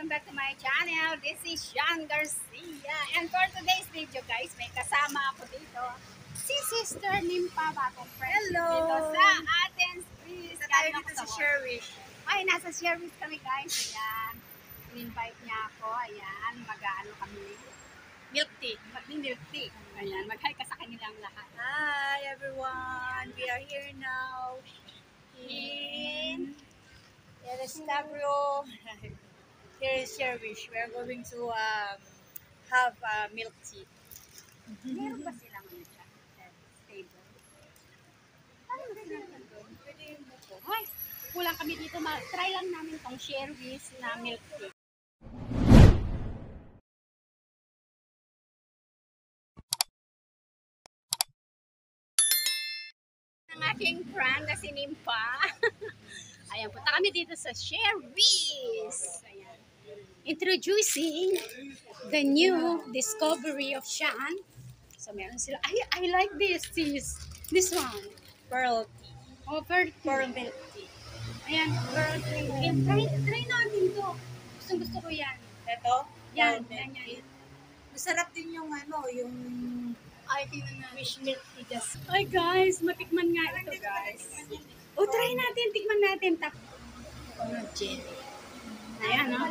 welcome back to my channel. This is Sean Garcia. And for today's video guys, may kasama ako dito. Si Sister Nimpa, bagong friend dito sa Athens, Greece. Sa tayo dito sa Sherwish. Ay, nasa Sherwish kami guys. Ayan. In-invite niya ako. Ayan, mag-ano kami. Milk tea. Mag-milk tea. Ayan, mag-hi ka sa kanilang lahat. Hi everyone. We are here now in Estabro. Here is Sherwish. We are going to have milk tea. Meron ba silang ano siya? Stable? Ano ba silang doon? Pwede yung buko. Ay, kulang kami dito. Try lang namin tong Sherwish na milk tea. Ang aking friend na si Nimpa. Ayan, punta kami dito sa Sherwish. Ayan. Introducing the new discovery of Sean. So, meron sila. I like this. This one. Pearl tea. Oh, pearl milk tea. Ayan, pearl tea. Ayan, try natin to. Gusto ko yan. Ito? Yan, Pearl milk yan. tea. Masarap din yung yung wish milk tea. Just Ay guys, matikman nga ito guys. O, try natin. Tikman natin. jelly. Ayan, no?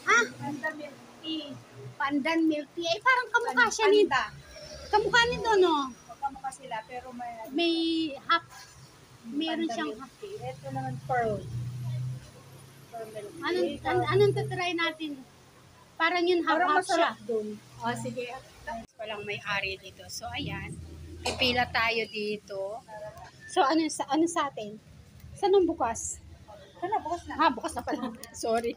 Ah, Panda milk tea. pandan milk tea. Ay, parang kamukha siya nito. Panda. Kamukha nito, no? Kamukha sila pero May half. Meron panda siyang milk half. tea. Ito naman pearl. Pearl milk tea. Anong try natin? Parang yun Parang half siya. masarap dun. O, sige. Walang may-ari dito. So, ayan. Pipila tayo dito. So, ano sa atin? Saan ang bukas? Sana, bukas na. Ah, bukas na pala. Sorry.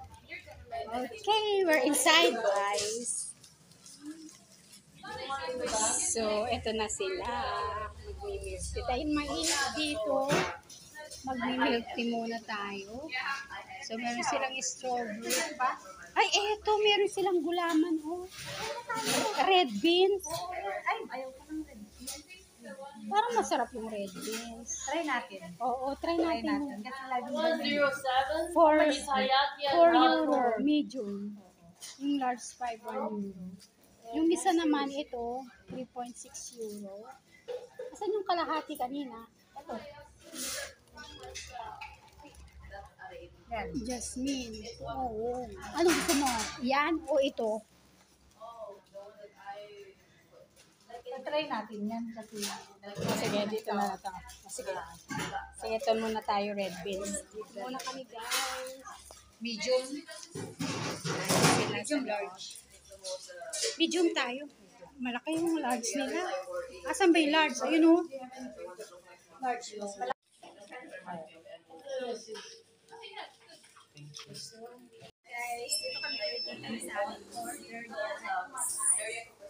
Okay, we're inside, guys. So, eto na sila. Mag-milk tea. Dahil mainit dito, mag-milk tea muna tayo. So, meron silang strawberry pa. Ay, eto, meron silang gulaman, oh. Red beans. Ay, ayaw ko ng red tea. Parang masarap yung red beans. Try natin. Oo, try Try natin. natin. Kasi lagi 107 4 Hayati 4 euro, medium. Yung large 5, 1 euro. Yung isa naman, ito, 3.6 euro. Asan yung kalahati kanina? Ito. yan. Jasmine. Oo. Ano gusto mo? Yan o ito? Try natin yan kasi Sige, dito na ito. Sige. Sige, ito muna tayo, red beans. Dito muna kami, guys. medium. Medium large. Medium tayo. Malaki yung large nila. Asan ba yung large? Ayun o. Large. Mas malaki. Guys, dito kami sa aming order.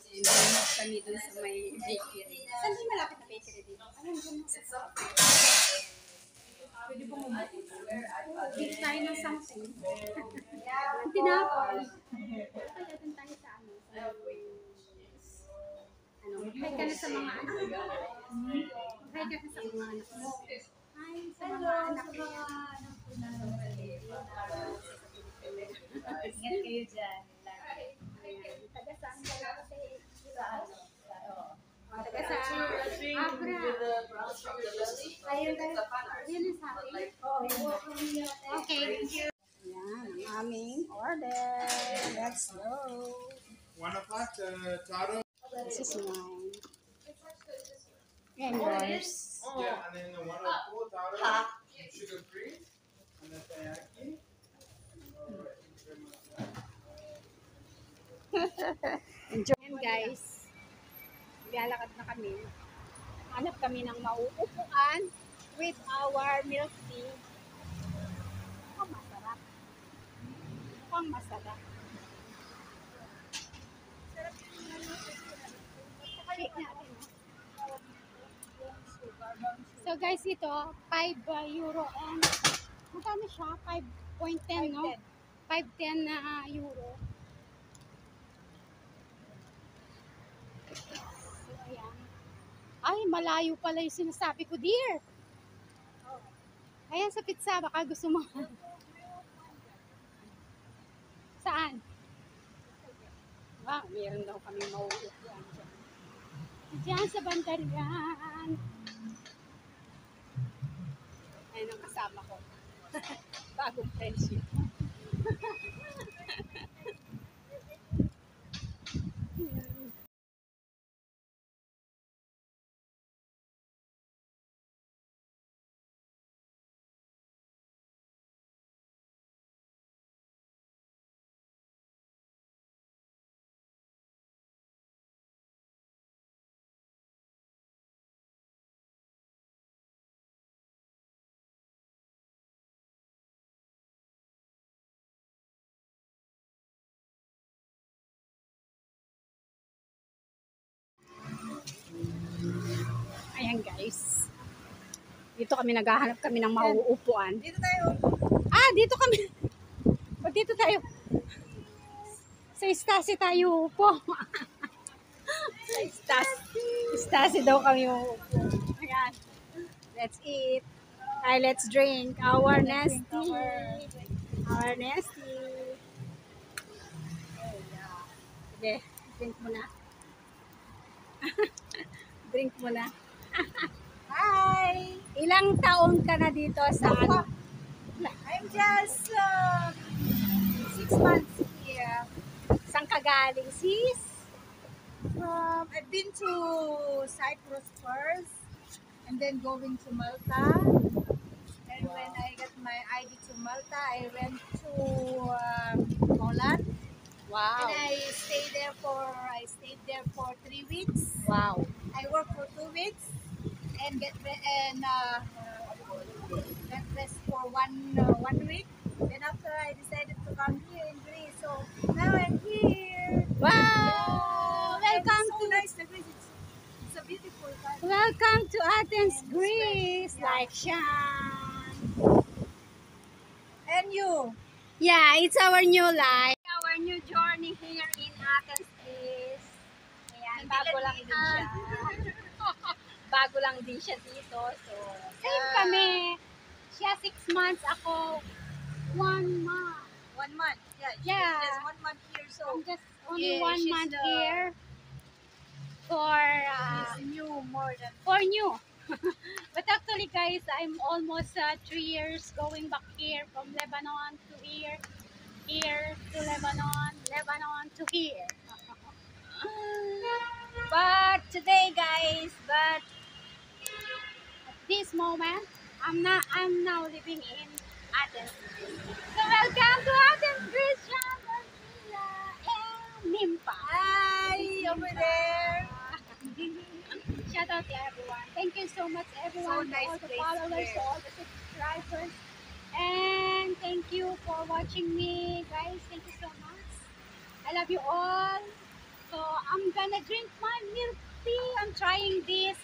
Inunod kami dun sa may bakery. Saan yung malapit na bakery dito? Ano yung sa Pwede bang umati? Big tayo ng something. Ang tinapay. Kaya dun tayo sa ano. Hi ka na sa mga anak mo. Hi ka na sa mga anak mo. Hi sa mga anak mo. Ingat kayo dyan. Taga saan ka kasi? Taga Two sa red beans Abra. with the brown sugar jelly. Ayun ang sa akin. Okay. Yan, ang aming order. Let's go. 1 o'clock, Taro. This is mine. And yours. Yeah, and then the 104 Taro. Sugar free. And then Tayaki. Enjoy. And guys, lalakad na kami. Hanap kami ng mauupuan with our milk tea. Mukhang masarap. Mukhang masarap. Shake natin. So guys, ito, 5 euro and magkano siya? 5.10, no? 5.10 na euro. So, ayan. Ay, malayo pala yung sinasabi ko, dear. Ayan sa pizza, baka gusto mo. Meron daw kami mauupuan dyan. Diyan sa Bandarian. Ayun ang kasama ko. Bagong friendship. Ayan guys. Dito kami naghahanap kami ng mauupuan. Dito tayo. Ah, dito kami. O, dito tayo. Sa Stasi tayo upo. Sa Stasi daw kami uupo. Ayan. Let's eat. Ay, let's drink our nasty. Our nasty. Sige, drink muna. Drink muna. Hi! Ilang taon ka na dito sa ano? I'm just 6 months here. Saan ka galing, sis? I've been to Cyprus first and then going to Malta. And when I got my ID to Malta, I went to Poland. Wow. And I stayed there for 3 weeks. Wow. I worked for 2 weeks and get rest for one week. Then after I decided to come here in Greece. So now I'm here. Wow! Welcome so to nice. The Greece. It's a beautiful country. Welcome to Athens, Greece. Like Shan. And you? Yeah, it's our new life. Our new journey here in Athens, Greece. Ayan, bago lang din siya. Bago lang din siya dito. So, same kami. Siya 6 months, ako 1 month. 1 month. Yeah. Yeah. Just 1 month here. So I'm just only Yeah, 1 she's month the- here for it's new more than. new. But actually, guys, I'm almost 3 years going back here from Lebanon to here, here to Lebanon, Lebanon to here. But today, guys, at this moment, I'm now living in Athens. So welcome to Athens, Greece, Shanghai, and Nimpa. Hi over there. Shout out to everyone. Thank you so much, everyone, So nice to all the place followers, to there. all the subscribers. And thank you for watching me, guys. Thank you so much. I love you all. So I'm gonna drink my milk tea. I'm trying this.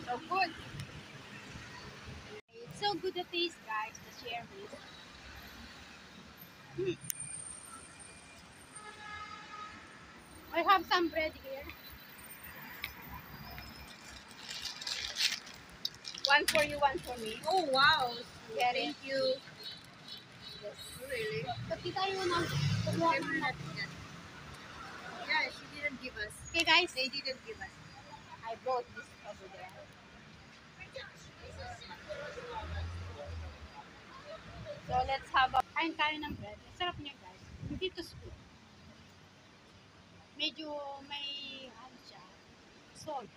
So good. It's so good to taste, guys, the cherries. I have some bread here. One for you, one for me. Oh wow. Yeah, Thank you. Yes. Really? Pati tayo ng kumuha ng nut. Yeah, she didn't give us. Okay, guys. They didn't give us. I brought this over there. So, let's have a... Kain tayo ng bread. Sarap niya, guys. Hindi to sweet. Medyo may, ano siya, salt.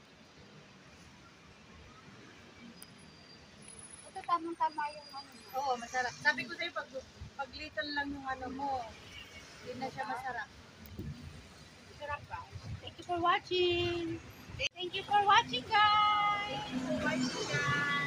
Ito, tamang-tama yung ano niya. Oo, masarap. Sabi ko sa'yo, pag little lang yung ano mo, hindi na siya masarap. Sarap, guys. Thank you for watching. Thank you for watching, guys. Thank you so much, guys.